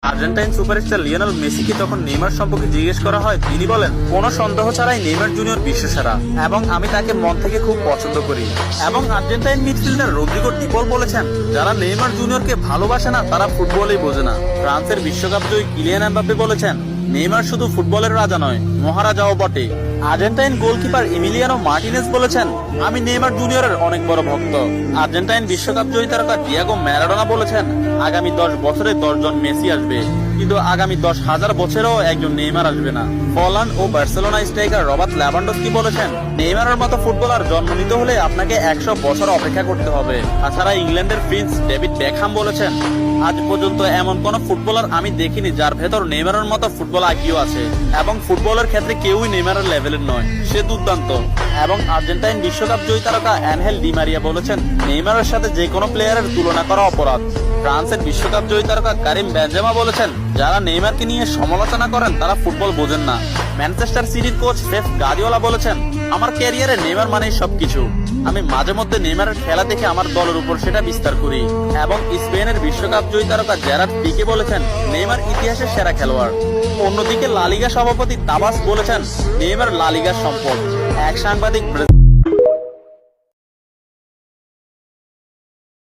Argentine superstar Lionel মেসিকে যখন Neymar সম্পর্কে জিজ্ঞেস করা হয়, তিনি বলেন, কোনো সন্দেহ ছাড়াই নেইমার জুনিয়র বিশ্বসেরা এবং আমি তাকে মন থেকে খুব পছন্দ করি। এবং আর্জেন্টাইন মিডফিল্ডার রদ্রিগো ডি পল বলেছেন, যারা নেইমার জুনিয়রকে ভালোবাসে না তারা ফুটবলই বোঝে না। ফ্রান্সের বিশ্বকাপ জয়ী কিলিয়ান এমবাপ্পে বলেছেন, নেইমার শুধু ফুটবলের রাজা নয়, মহারাজাও বটে। আর্জেন্টাইন গোলকিপার এমিলিয়ানো মার্টিনেজ বলেছেন, আমি নেইমার জুনিয়রের অনেক বড় ভক্ত। আর্জেন্টাইন বিশ্বকাপ জয়ী তারকা ডিয়েগো ম্যারাডোনা বলেছেন, আগামী 10 বছরে 10 জন মেসি আসবে, কিন্তু আগামী 10,000 বছরেও একজন নেইমার আসবে না। পোল্যান্ড ও বার্সেলোনা স্ট্রাইকার রবার্ট লেভানডস্কি বলেছেন, নেইমারের মতো ফুটবলার জন্ম নিতে হলে আপনাকে 100 বছর অপেক্ষা করতে হবে। তাছাড়া ইংল্যান্ডের প্রিন্স ডেভিড বেকহাম বলেছেন, আজ পর্যন্ত এমন কোন ফুটবলার আমি দেখিনি যার ভেতর নেইমারের মতো ফুটবল আইকিউ আছে, এবং ফুটবলের ক্ষেত্রে কেউই নেইমারের লেভেলের নয়, সে দুর্দান্ত। এবং আর্জেন্টাইন বিশ্বকাপ জয়ী তারকা অ্যানহেল ডি মারিয়া বলেছেন, নেইমারের সাথে যে কোনো প্লেয়ারের তুলনা করা অপরাধ। ফ্রান্সের বিশ্বকাপ জয়ী তারকা কারিম বেনজেমা বলেছেন, যারা নেইমারকে নিয়ে সমালোচনা করেন তারা ফুটবল বোঝেন না। ম্যানচেস্টার সিটির কোচ পেপ গার্দিওলা বলেছেন, আমার ক্যারিয়ারে নেইমার মানেই সবকিছু। আমি মাঝে মধ্যে নেইমারের খেলা দেখে আমার দলের উপর সেটা বিস্তার করি। এবং স্পেনের বিশ্বকাপ জয়ী তারকা জেরার্ড পিকে বলেছেন, নেইমার ইতিহাসের সেরা খেলোয়াড়। অন্যদিকে লা লিগা সভাপতি তাবাস বলেছেন, নেইমার লা লিগার সম্পদ। এক সাংবাদিক